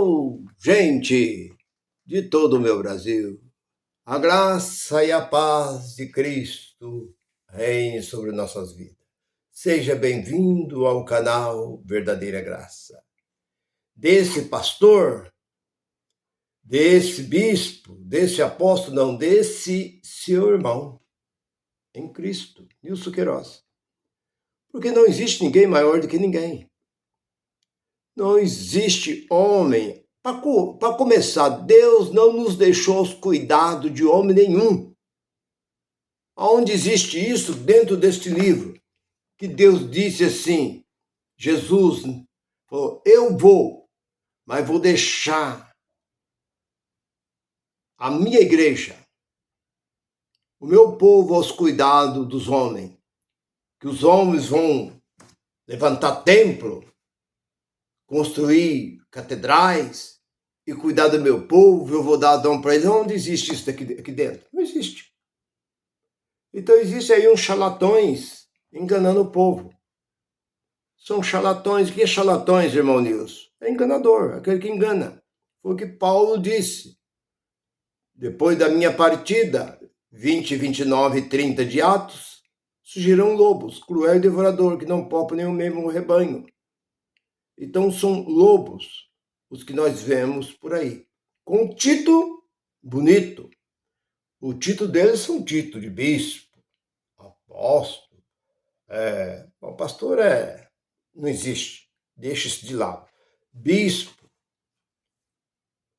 Alô, gente de todo o meu Brasil, a graça e a paz de Cristo reine sobre nossas vidas. Seja bem-vindo ao canal Verdadeira Graça. Desse pastor, desse bispo, desse apóstolo, não, desse seu irmão em Cristo, Nilson Queiroz. Porque não existe ninguém maior do que ninguém. Não existe homem. Para começar, Deus não nos deixou aos cuidados de homem nenhum. Aonde existe isso? Dentro deste livro. Que Deus disse assim, Jesus falou, eu vou, mas vou deixar a minha igreja, o meu povo aos cuidados dos homens. Que os homens vão levantar templo, construir catedrais e cuidar do meu povo, eu vou dar dom para eles. Onde existe isso aqui dentro? Não existe. Então existe aí uns charlatões enganando o povo. São charlatões. O que é charlatões, irmão Nilson? É enganador, aquele que engana. Foi o que Paulo disse. Depois da minha partida, 20, 29 e 30 de Atos, surgiram lobos, cruel e devorador, que não poupam nem o mesmo rebanho. Então são lobos os que nós vemos por aí. Com um título bonito. O título deles são título de bispo, apóstolo. O pastor não existe. Deixa isso de lado. Bispo.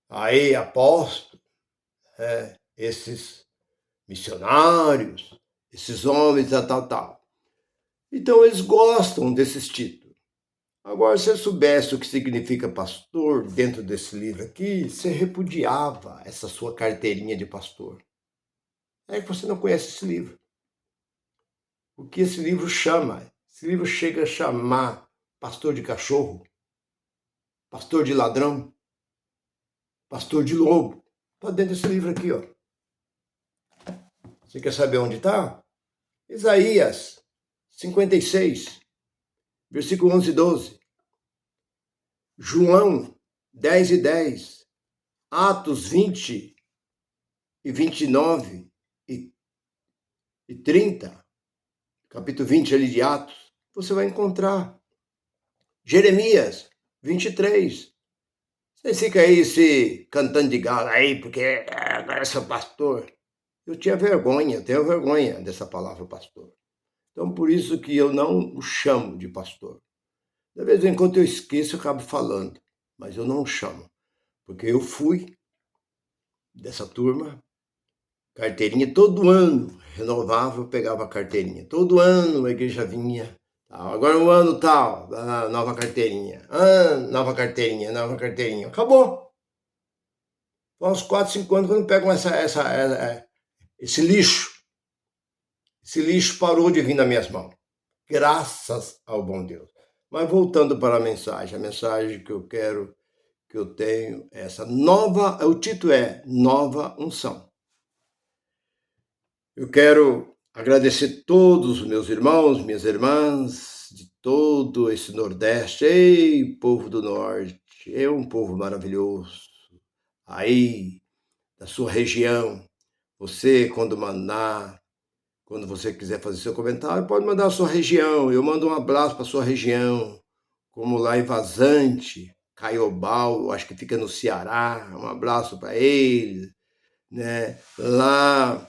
Aí apóstolo. Esses missionários. Esses homens, tal. Então eles gostam desses títulos. Agora, se eu soubesse o que significa pastor dentro desse livro aqui, você repudiava essa sua carteirinha de pastor. É que você não conhece esse livro. O que esse livro chama? Esse livro chega a chamar pastor de cachorro, pastor de ladrão, pastor de lobo. Está dentro desse livro aqui, ó. Você quer saber onde está? Isaías 56, versículo 11 e 12. João 10 e 10. Atos 20 e 29 e 30. Capítulo 20 ali de Atos. Você vai encontrar. Jeremias 23. Você fica aí se cantando de galo aí, porque agora eu sou pastor. Eu tenho vergonha dessa palavra pastor. Então, por isso que eu não o chamo de pastor. De vez em quando eu esqueço e acabo falando, mas eu não o chamo. Porque eu fui dessa turma, carteirinha, todo ano renovava, eu pegava a carteirinha. Todo ano a igreja vinha, agora o ano tal, nova carteirinha. Nova carteirinha. Acabou. Há uns 4, 5 anos quando pegam esse lixo. Esse lixo parou de vir nas minhas mãos. Graças ao bom Deus. Mas voltando para a mensagem que eu tenho, essa nova, o título é Nova Unção. Eu quero agradecer todos os meus irmãos, minhas irmãs, de todo esse Nordeste. Ei, povo do Norte, é um povo maravilhoso. Aí, da sua região, você, quando você quiser fazer seu comentário, pode mandar a sua região. Eu mando um abraço para a sua região, como lá em Vazante, Caiobau, acho que fica no Ceará. Um abraço para eles, né? Lá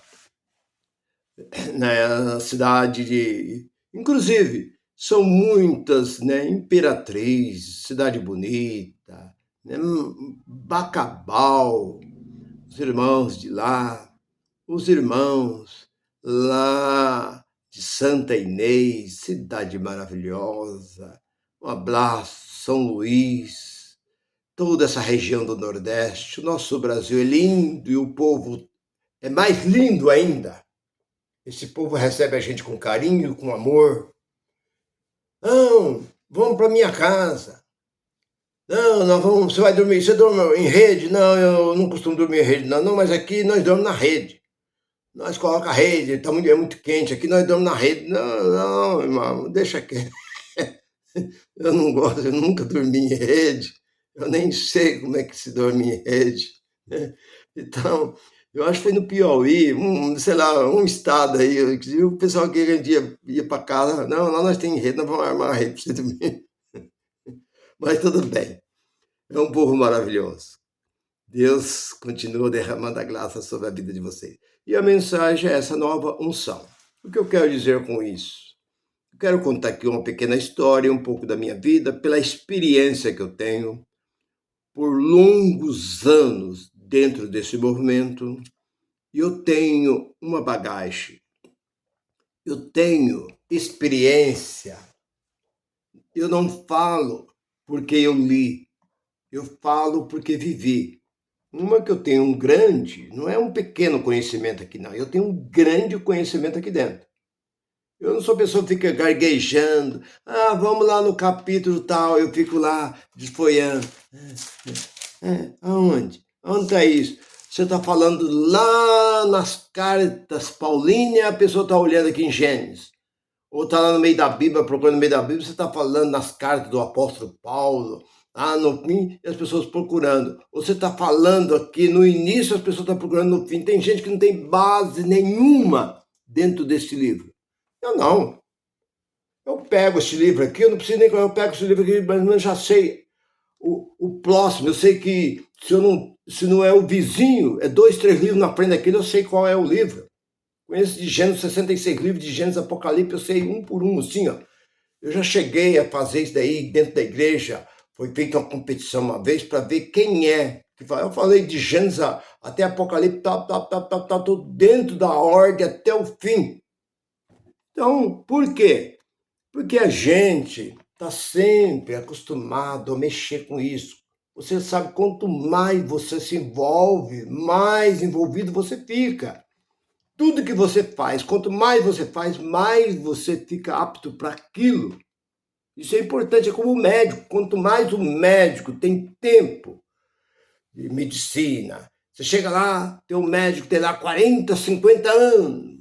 na cidade de... Inclusive, são muitas, né? Imperatriz, Cidade Bonita, né? Bacabal, os irmãos de lá, os irmãos lá de Santa Inês, cidade maravilhosa. Um abraço, São Luís, toda essa região do Nordeste. O nosso Brasil é lindo e o povo é mais lindo ainda. Esse povo recebe a gente com carinho, com amor. Não, vamos para minha casa. Não, você vai dormir, você dorme em rede? Não, eu não costumo dormir em rede, não, mas aqui nós dormimos na rede. Nós colocamos a rede, é muito quente, aqui nós dormimos na rede. Não, irmão, deixa quieto. Eu não gosto, eu nunca dormi em rede. Eu nem sei como é que se dorme em rede, né. Então, eu acho que foi no Piauí, sei lá, um estado aí, e o pessoal que ia para casa: "Não, lá nós tem rede, nós vamos armar a rede para você dormir". Mas tudo bem, é um povo maravilhoso. Deus continua derramando a graça sobre a vida de vocês. E a mensagem é essa nova unção. O que eu quero dizer com isso? Eu quero contar aqui uma pequena história, um pouco da minha vida, pela experiência que eu tenho por longos anos dentro desse movimento. E eu tenho uma bagagem, eu tenho experiência. Eu não falo porque eu li, eu falo porque vivi. Uma que eu tenho um grande, não é um pequeno conhecimento aqui, não. Eu tenho um grande conhecimento aqui dentro. Eu não sou pessoa que fica garguejando. Ah, vamos lá no capítulo tal, eu fico lá desfolhando. Aonde? Onde está isso? Você está falando lá nas cartas Paulíneas, a pessoa está olhando aqui em Gênesis. Ou está lá no meio da Bíblia, procurando no meio da Bíblia, você está falando nas cartas do apóstolo Paulo, lá no fim, e as pessoas procurando. Ou você está falando aqui no início, as pessoas estão procurando no fim. Tem gente que não tem base nenhuma dentro desse livro. Eu não. Eu pego esse livro aqui, eu não preciso nem que eu pego esse livro aqui, mas eu já sei o próximo. Eu sei que se não é o vizinho, é 2, 3 livros na frente daquele, eu sei qual é o livro. Conheço de Gênesis, 66 livros de Gênesis, Apocalipse, eu sei um por um, assim, ó. Eu já cheguei a fazer isso daí dentro da igreja. Foi feita uma competição uma vez para ver quem é. Eu falei de Gênesis até Apocalipse, tô dentro da ordem até o fim. Então, por quê? Porque a gente está sempre acostumado a mexer com isso. Você sabe, quanto mais você se envolve, mais envolvido você fica. Tudo que você faz, quanto mais você faz, mais você fica apto para aquilo. Isso é importante, é como o médico. Quanto mais o médico tem tempo de medicina, você chega lá, tem um médico que tem lá 40, 50 anos,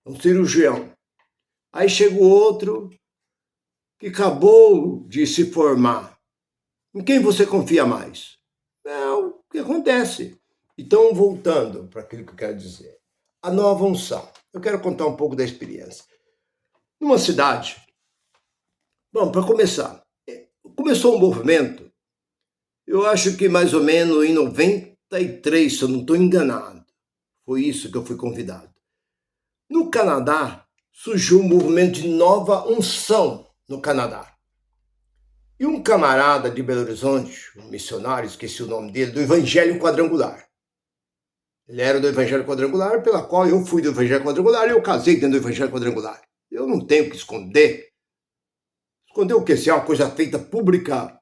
um cirurgião. Aí chega o outro que acabou de se formar. Em quem você confia mais? Não, o que acontece? Então, voltando para aquilo que eu quero dizer. A nova unção. Eu quero contar um pouco da experiência. Numa cidade, bom, para começar, começou um movimento, eu acho que mais ou menos em 93, se eu não estou enganado. Foi isso que eu fui convidado. No Canadá, surgiu um movimento de nova unção no Canadá. E um camarada de Belo Horizonte, um missionário, esqueci o nome dele, do Evangelho Quadrangular. Ele era do Evangelho Quadrangular, pela qual eu fui do Evangelho Quadrangular e eu casei dentro do Evangelho Quadrangular. Eu não tenho que esconder. Esconder o quê? Se é uma coisa feita pública,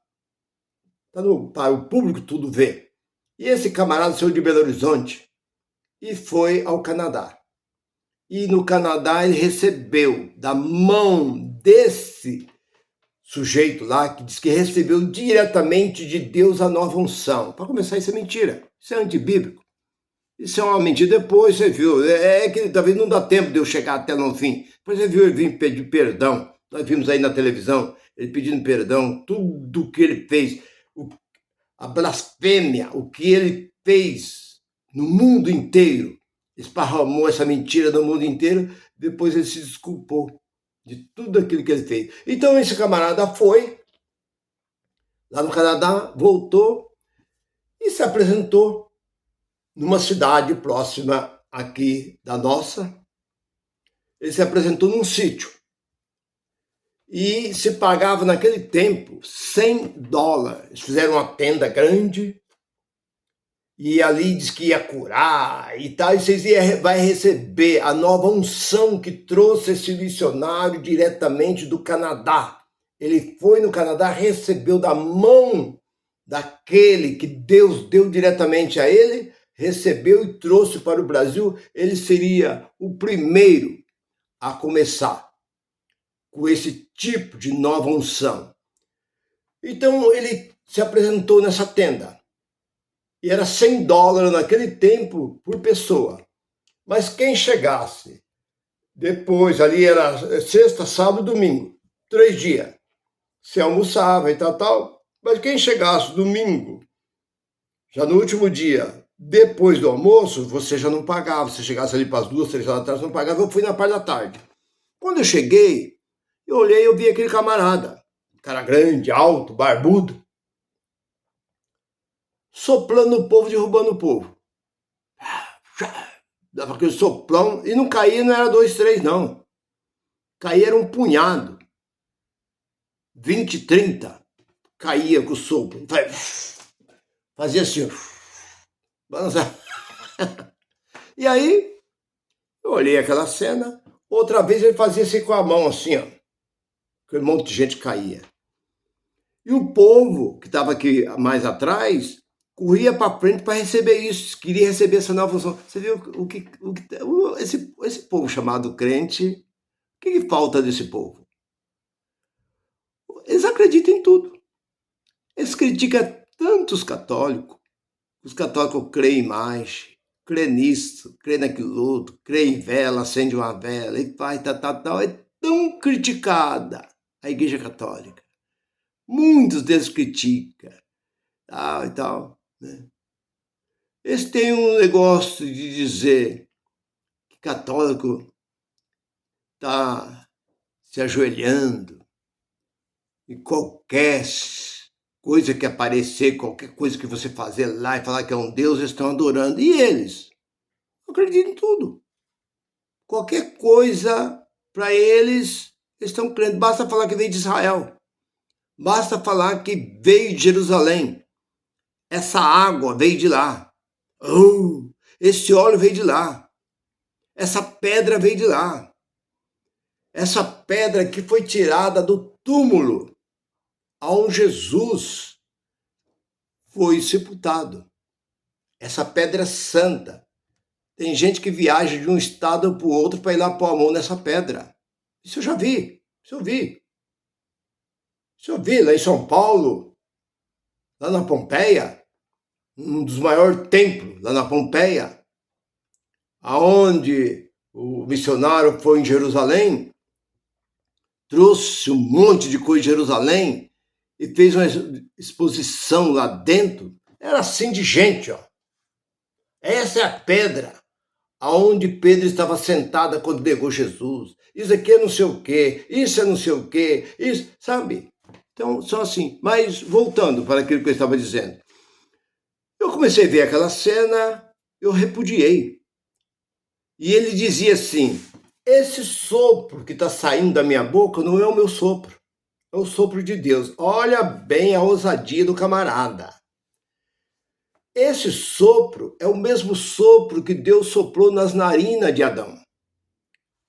tá para o público tudo ver. E esse camarada saiu de Belo Horizonte e foi ao Canadá. E no Canadá ele recebeu da mão desse sujeito lá, que diz que recebeu diretamente de Deus a nova unção. Para começar, isso é mentira. Isso é antibíblico. Isso é uma mentira. Depois você viu. É que talvez não dá tempo de eu chegar até no fim. Depois você viu ele vir pedir perdão. Nós vimos aí na televisão ele pedindo perdão. Tudo que ele fez. A blasfêmia. O que ele fez no mundo inteiro. Esparramou essa mentira no mundo inteiro. Depois ele se desculpou de tudo aquilo que ele fez. Então esse camarada foi lá no Canadá, voltou e se apresentou numa cidade próxima aqui da nossa. Ele se apresentou num sítio e se pagava naquele tempo $100. Eles fizeram uma tenda grande e ali diz que ia curar e tal, e vocês vai receber a nova unção que trouxe esse missionário diretamente do Canadá. Ele foi no Canadá, recebeu da mão daquele que Deus deu diretamente a ele, recebeu e trouxe para o Brasil. Ele seria o primeiro a começar com esse tipo de nova unção. Então ele se apresentou nessa tenda. E era $100 naquele tempo por pessoa. Mas quem chegasse depois, ali era sexta, sábado, domingo, 3 dias. Você almoçava e tal, Mas quem chegasse domingo, já no último dia, depois do almoço, você já não pagava. Se chegasse ali para as 2, 3 horas da tarde, você não pagava. Eu fui na parte da tarde. Quando eu cheguei, eu olhei e eu vi aquele camarada, cara grande, alto, barbudo, soplando o povo, derrubando o povo. Dava aquele soplão e não caía, não era 2, 3, não. Caía era um punhado. 20, 30. Caía com o sopro. Fazia assim, balançava. E aí, eu olhei aquela cena. Outra vez ele fazia assim com a mão, assim, ó. Aquele monte de gente caía. E o povo, que estava aqui mais atrás, corria para frente para receber isso, queria receber essa nova função. Você viu esse povo chamado crente, o que falta desse povo? Eles acreditam em tudo. Eles criticam tanto os católicos. Os católicos creem mais, creem nisso, creem naquilo outro, creem em vela, acende uma vela e faz tal. É tão criticada a Igreja Católica. Muitos deles criticam, tal e tal, né? Eles têm um negócio de dizer que católico está se ajoelhando e qualquer coisa que aparecer, qualquer coisa que você fazer lá e falar que é um Deus, eles estão adorando. E eles acreditam em tudo. Qualquer coisa, para eles estão crendo. Basta falar que veio de Israel. Basta falar que veio de Jerusalém. Essa água veio de lá. Oh, esse óleo veio de lá. Essa pedra veio de lá. Essa pedra que foi tirada do túmulo onde Jesus foi sepultado. Essa pedra santa. Tem gente que viaja de um estado para o outro para ir lá pôr a mão nessa pedra. Isso eu já vi. Isso eu vi lá em São Paulo, lá na Pompeia, um dos maiores templos lá na Pompeia, aonde o missionário foi em Jerusalém, trouxe um monte de coisa de Jerusalém e fez uma exposição lá dentro. Era assim de gente, ó. Essa é a pedra aonde Pedro estava sentada quando negou Jesus. Isso aqui é não sei o quê, isso é não sei o quê, isso, sabe? Então, só assim. Mas, voltando para aquilo que eu estava dizendo. Eu comecei a ver aquela cena, eu repudiei. E ele dizia assim, esse sopro que está saindo da minha boca não é o meu sopro, é o sopro de Deus. Olha bem a ousadia do camarada. Esse sopro é o mesmo sopro que Deus soprou nas narinas de Adão.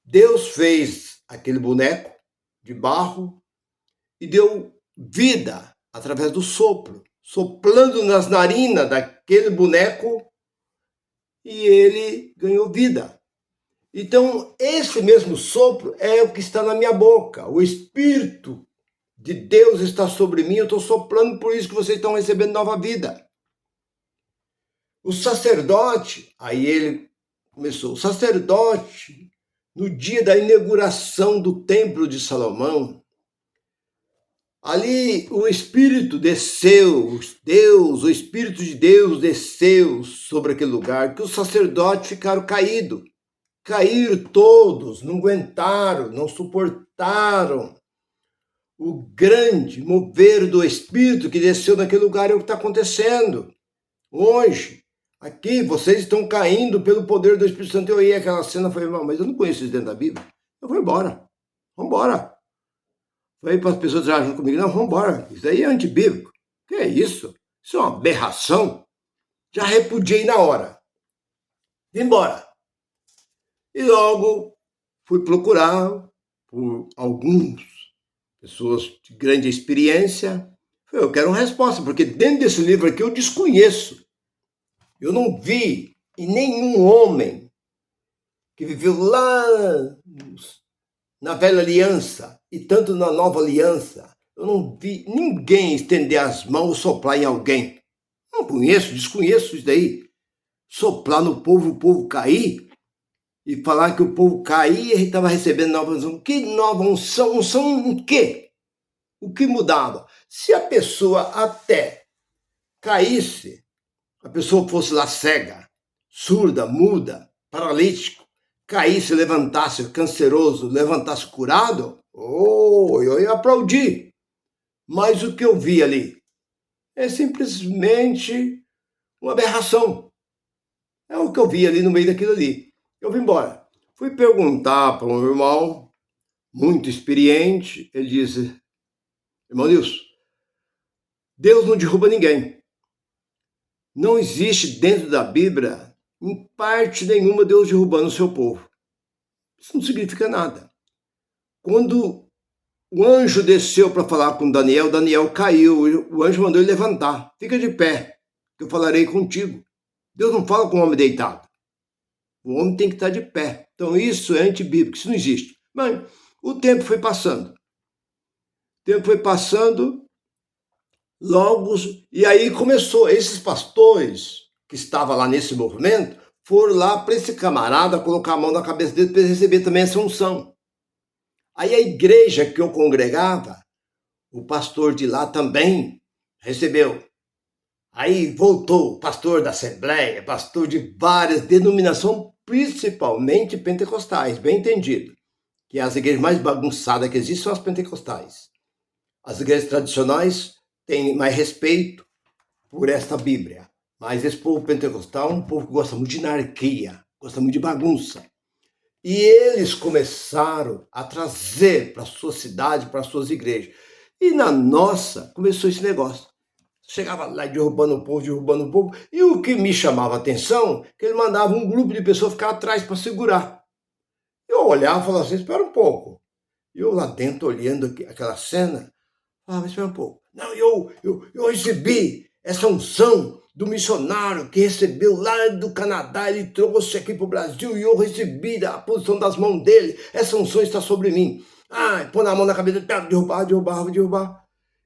Deus fez aquele boneco de barro e deu vida através do sopro, soplando nas narinas daquele boneco e ele ganhou vida. Então, esse mesmo sopro é o que está na minha boca. O Espírito de Deus está sobre mim, eu estou soprando, por isso que vocês estão recebendo nova vida. O sacerdote, aí ele começou, o sacerdote, no dia da inauguração do Templo de Salomão, ali o Espírito desceu, o Espírito de Deus desceu sobre aquele lugar, que os sacerdotes ficaram caídos. Caíram todos, não aguentaram, não suportaram o grande mover do Espírito que desceu naquele lugar. É o que está acontecendo hoje. Aqui, vocês estão caindo pelo poder do Espírito Santo. Eu ia aquela cena e falei, mas eu não conheço isso dentro da Bíblia. Eu vou embora. Vamos embora. Falei para as pessoas que estavam junto comigo, não, vamos embora. Isso aí é antibíblico. Que é isso? Isso é uma aberração. Já repudiei na hora. Vim embora. E logo fui procurar por algumas pessoas de grande experiência. Eu quero uma resposta, porque dentro desse livro aqui eu desconheço. Eu não vi em nenhum homem que viveu lá na velha aliança e tanto na nova aliança. Eu não vi ninguém estender as mãos e soprar em alguém. Não conheço, desconheço isso daí. Soprar no povo, o povo cair. E falar que o povo caía e estava recebendo nova unção. Que nova unção? Unção em quê? O que mudava? Se a pessoa até caísse, a pessoa fosse lá cega, surda, muda, paralítico, caísse, levantasse canceroso, levantasse curado, eu ia aplaudir. Mas o que eu vi ali é simplesmente uma aberração. É o que eu vi ali no meio daquilo ali. Eu vim embora. Fui perguntar para um irmão muito experiente. Ele disse: irmão Nilson, Deus não derruba ninguém. Não existe dentro da Bíblia, em parte nenhuma, Deus derrubando o seu povo. Isso não significa nada. Quando o anjo desceu para falar com Daniel, Daniel caiu. O anjo mandou ele levantar. Fica de pé, que eu falarei contigo. Deus não fala com o homem deitado. O homem tem que estar de pé. Então isso é antibíblico, isso não existe. Mas o tempo foi passando. Logo, e aí começou. Esses pastores que estavam lá nesse movimento foram lá para esse camarada colocar a mão na cabeça dele para ele receber também essa unção. Aí a igreja que eu congregava, o pastor de lá também recebeu. Aí voltou, pastor da Assembleia, pastor de várias denominações, principalmente pentecostais, bem entendido. Que as igrejas mais bagunçadas que existem são as pentecostais. As igrejas tradicionais têm mais respeito por esta Bíblia. Mas esse povo pentecostal é um povo que gosta muito de anarquia, gosta muito de bagunça. E eles começaram a trazer para a sua cidade, para as suas igrejas. E na nossa começou esse negócio. Chegava lá derrubando o povo. E o que me chamava a atenção, que ele mandava um grupo de pessoas ficar atrás para segurar. Eu olhava e falava assim, espera um pouco. E eu lá dentro, olhando aquela cena, falava, espera um pouco. Não, eu recebi essa unção do missionário que recebeu lá do Canadá, ele trouxe aqui para o Brasil e eu recebi a posição das mãos dele. Essa unção está sobre mim. Põe a mão na cabeça, derrubar.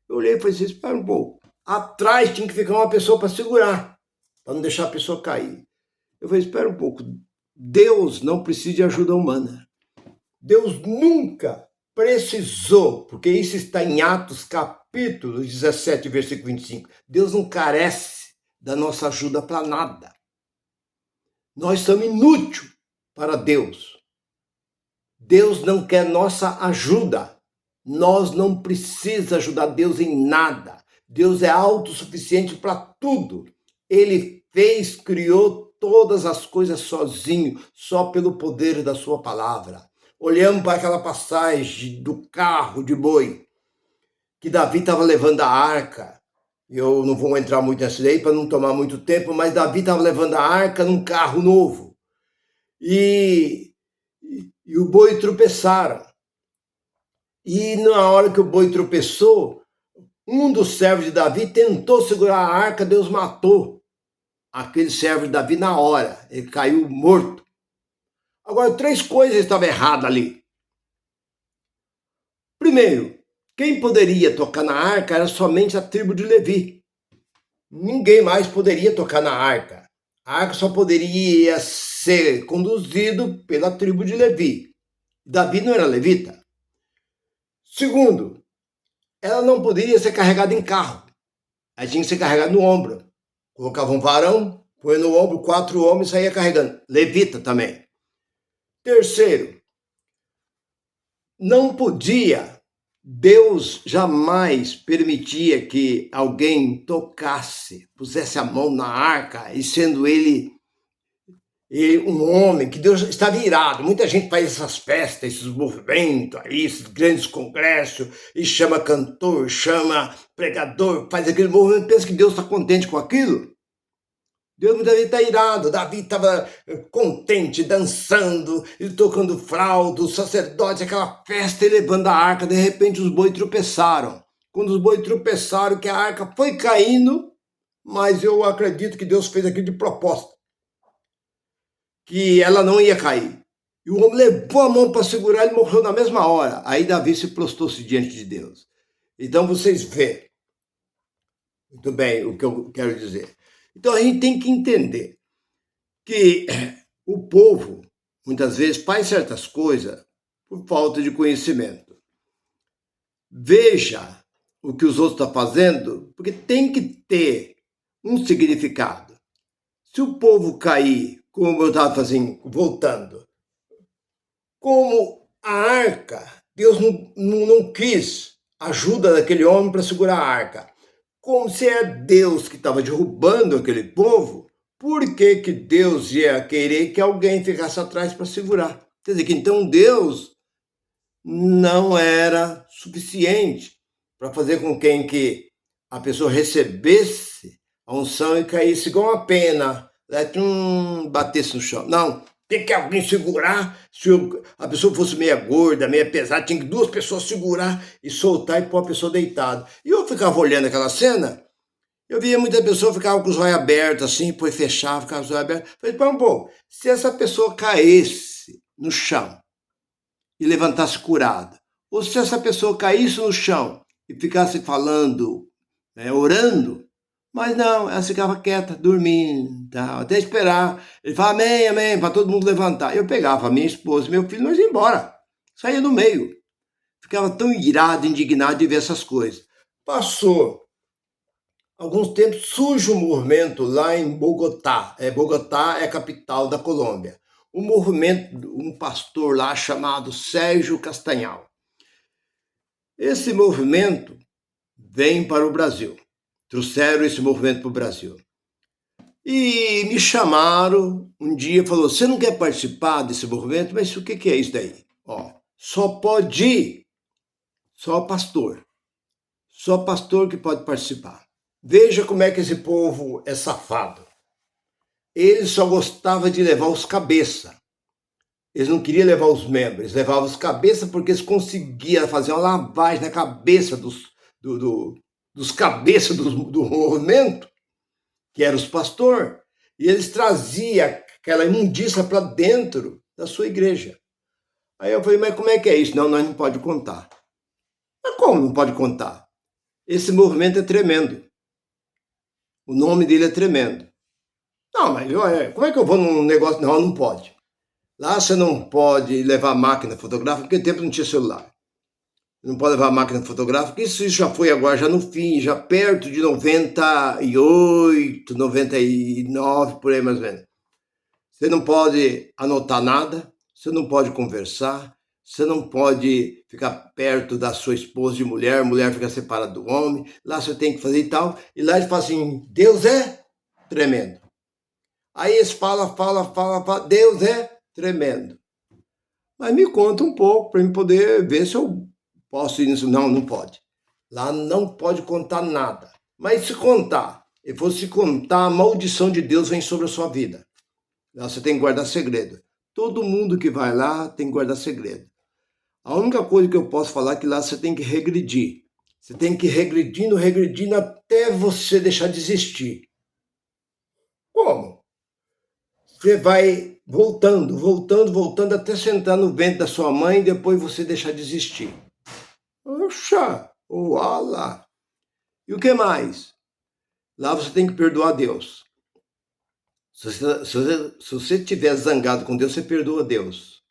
Eu olhei e falei assim, espera um pouco. Atrás tinha que ficar uma pessoa para segurar, para não deixar a pessoa cair. Eu falei, espera um pouco. Deus não precisa de ajuda humana. Deus nunca precisou, porque isso está em Atos capítulo 17, versículo 25. Deus não carece da nossa ajuda para nada. Nós somos inúteis para Deus. Deus não quer nossa ajuda. Nós não precisamos ajudar Deus em nada. Deus é autossuficiente para tudo. Ele criou todas as coisas sozinho, só pelo poder da sua palavra. Olhamos para aquela passagem do carro de boi, que Davi estava levando a arca. Eu não vou entrar muito nessa daí para não tomar muito tempo, mas Davi estava levando a arca num carro novo. E o boi tropeçaram. E na hora que o boi tropeçou, um dos servos de Davi tentou segurar a arca, Deus matou aquele servo de Davi na hora. Ele caiu morto. Agora, 3 coisas estavam erradas ali. Primeiro, quem poderia tocar na arca era somente a tribo de Levi. Ninguém mais poderia tocar na arca. A arca só poderia ser conduzido pela tribo de Levi. Davi não era levita. Segundo, ela não poderia ser carregada em carro. Ela tinha que ser carregada no ombro. Colocava um varão, põe no ombro, 4 homens e saía carregando. Levita também. Terceiro, não podia, Deus jamais permitia que alguém tocasse, pusesse a mão na arca, e sendo ele um homem, que Deus estava irado. Muita gente faz essas festas, esses movimentos aí, esses grandes congressos, e chama cantor, chama pregador, faz aquele movimento, pensa que Deus está contente com aquilo. Deus muitas vezes está irado. Davi estava contente, dançando, ele tocando flauta, o sacerdote, aquela festa, e levando a arca. De repente os bois tropeçaram. Quando os bois tropeçaram, que a arca foi caindo, mas eu acredito que Deus fez aquilo de propósito, que ela não ia cair. E o homem levou a mão para segurar, ele morreu na mesma hora. Aí Davi se prostrou-se diante de Deus. Então vocês veem muito bem o que eu quero dizer. Então a gente tem que entender que o povo, muitas vezes, faz certas coisas por falta de conhecimento. Veja o que os outros estão fazendo, porque tem que ter um significado. Se o povo cair, como eu estava fazendo, voltando, como a arca, Deus não quis ajuda daquele homem para segurar a arca. Como se é Deus que estava derrubando aquele povo, por que que Deus ia querer que alguém ficasse atrás para segurar? Quer dizer que então Deus não era suficiente para fazer com que a pessoa recebesse a unção e caísse igual uma pena, batesse no chão. Não, tem que alguém segurar. Se a pessoa fosse meia gorda, meia pesada, tinha que duas pessoas segurar e soltar e pôr a pessoa deitada. E eu ficava olhando aquela cena, eu via muita pessoa ficava com os olhos abertos assim, depois fechava, ficava com os olhos abertos. Falei, pô, um pouco, se essa pessoa caísse no chão e levantasse curada, ou se essa pessoa caísse no chão e ficasse falando, orando, mas não, ela ficava quieta, dormindo, até esperar. Ele falava amém, amém, para todo mundo levantar. Eu pegava a minha esposa e meu filho, nós ia embora, saía no meio. Ficava tão irado, indignado de ver essas coisas. Passou alguns tempos, surge um movimento lá em Bogotá. Bogotá é a capital da Colômbia. Um movimento, um pastor lá chamado Sérgio Castanhal. Esse movimento vem para o Brasil. Trouxeram esse movimento para o Brasil. E me chamaram um dia e falou, você não quer participar desse movimento? Mas o que é isso daí? Só pode ir, só pastor que pode participar. Veja como é que esse povo é safado. Ele só gostava de levar os cabeça. Eles não queriam levar os membros, eles levavam os cabeça porque eles conseguiam fazer uma lavagem na cabeça dos cabeças do movimento, que eram os pastores, e eles traziam aquela imundícia para dentro da sua igreja. Aí eu falei, mas como é que é isso? Não, nós não pode contar. Mas como não pode contar? Esse movimento é tremendo. O nome dele é tremendo. Não, mas como é que eu vou num negócio? Não, não pode. Lá você não pode levar máquina fotográfica, porque tempo não tinha celular. Não pode levar máquina fotográfica, isso já foi agora, já no fim, já perto de 98, 99, por aí mais ou menos. Você não pode anotar nada, você não pode conversar, você não pode ficar perto da sua esposa e mulher fica separada do homem, lá você tem que fazer e tal, e lá eles falam assim, Deus é tremendo. Aí eles falam, Deus é tremendo. Mas me conta um pouco para eu poder ver se eu posso ir nisso. Não, não pode. Lá não pode contar nada. Mas se contar, e fosse contar, a maldição de Deus vem sobre a sua vida. Lá você tem que guardar segredo. Todo mundo que vai lá tem que guardar segredo. A única coisa que eu posso falar é que lá você tem que regredir. Você tem que ir regredindo até você deixar de existir. Como? Você vai voltando até sentar no ventre da sua mãe e depois você deixar de existir. Oxa, uala! E o que mais? Lá você tem que perdoar Deus. Se você estiver zangado com Deus, você perdoa Deus.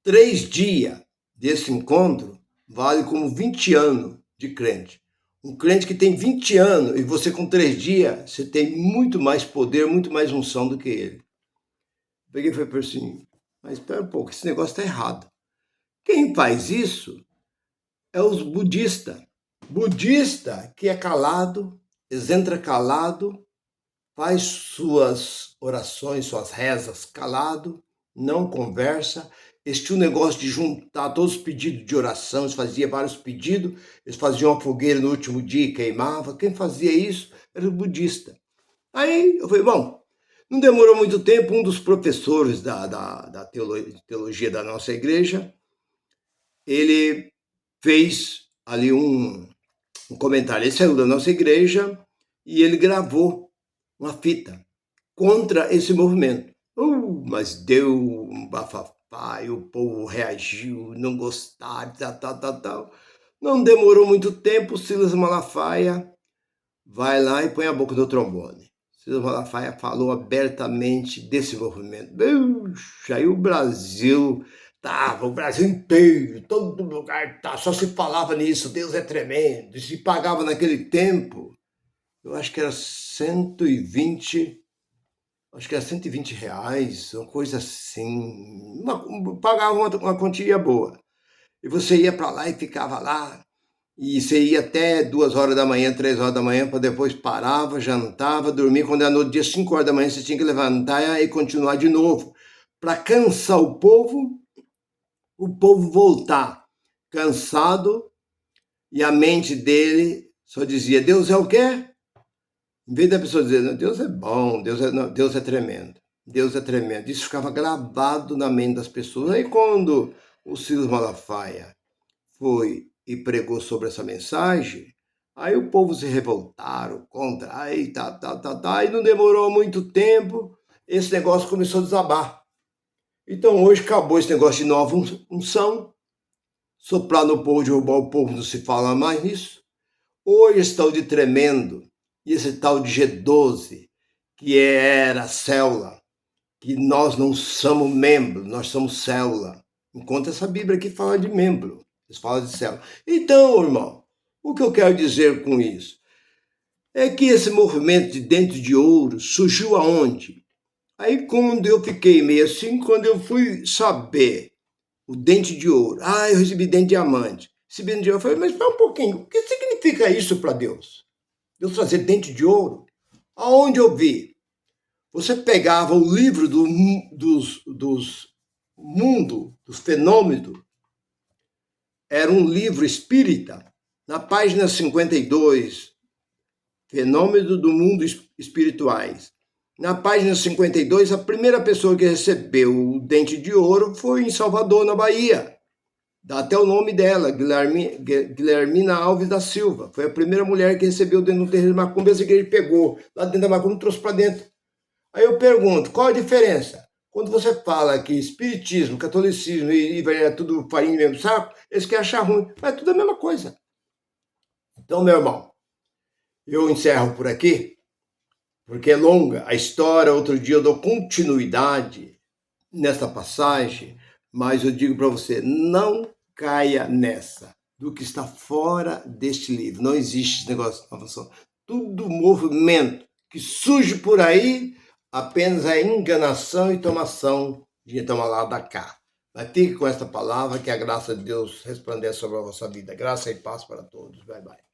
3 dias desse encontro vale como 20 anos de crente. Um crente que tem 20 anos e você com 3 dias, você tem muito mais poder, muito mais unção do que ele. Peguei e falei assim, mas espera um pouco, esse negócio está errado. Quem faz isso é os budistas. Budista que é calado, eles entram calado, faz suas orações, suas rezas calado, não conversa. Eles tinham um negócio de juntar todos os pedidos de oração, eles faziam vários pedidos, eles faziam uma fogueira no último dia e queimava. Quem fazia isso era o budista. Aí eu falei, bom, não demorou muito tempo, um dos professores da teologia da nossa igreja, ele fez ali um comentário. Ele saiu da nossa igreja e ele gravou uma fita contra esse movimento. Mas deu um bafafá e o povo reagiu, não gostaram, tal. Não demorou muito tempo, o Silas Malafaia vai lá e põe a boca no trombone. Silas Malafaia falou abertamente desse movimento. Aí o Brasil Tava o Brasil inteiro, todo lugar, tá, só se falava nisso, Deus é tremendo. E se pagava naquele tempo, eu acho que era 120, acho que era R$ 120, uma coisa assim. Pagava uma quantia boa. E você ia para lá e ficava lá, e você ia até 2 horas da manhã, 3 horas da manhã, para depois parava, jantava, dormia. Quando era no dia 5 horas da manhã, você tinha que levantar e continuar de novo, para cansar o povo voltar cansado, e a mente dele só dizia: Deus é o quê? Em vez da pessoa dizer: Deus é bom, Deus é tremendo, Deus é tremendo. Isso ficava gravado na mente das pessoas. Aí quando o Silas Malafaia foi e pregou sobre essa mensagem, aí o povo se revoltaram contra, aí e não demorou muito tempo, esse negócio começou a desabar. Então hoje acabou esse negócio de nova unção, soprar no povo, derrubar o povo, não se fala mais nisso. Hoje esse tal de tremendo, e esse tal de G12, que era célula, que nós não somos membro, nós somos célula. Enquanto essa Bíblia aqui fala de membro, eles falam de célula. Então, irmão, o que eu quero dizer com isso? É que esse movimento de dente de ouro surgiu aonde? Aí quando eu fiquei meio assim, quando eu fui saber o dente de ouro. Eu recebi dente de diamante. Recebi dente de ouro. Eu falei, mas espera um pouquinho, o que significa isso para Deus? Deus trazer dente de ouro? Aonde eu vi? Você pegava o livro dos mundo, dos fenômenos, era um livro espírita, na página 52, Fenômeno do Mundo Espirituais. Na página 52, a primeira pessoa que recebeu o dente de ouro foi em Salvador, na Bahia. Dá até o nome dela, Guilhermina Alves da Silva. Foi a primeira mulher que recebeu dentro do terreiro de macumba. Essa igreja pegou lá dentro da macumba e trouxe para dentro. Aí eu pergunto, qual a diferença? Quando você fala que espiritismo, catolicismo e é tudo farinha do mesmo saco, eles querem achar ruim, mas é tudo a mesma coisa. Então, meu irmão, eu encerro por aqui, porque é longa a história. Outro dia eu dou continuidade nessa passagem, mas eu digo para você, não caia nessa do que está fora deste livro. Não existe esse negócio de salvação. Tudo movimento que surge por aí apenas é enganação e tomação de tomar lá da cá. Mas fique com esta palavra, que a graça de Deus resplandeça sobre a vossa vida. Graça e paz para todos. Bye, bye.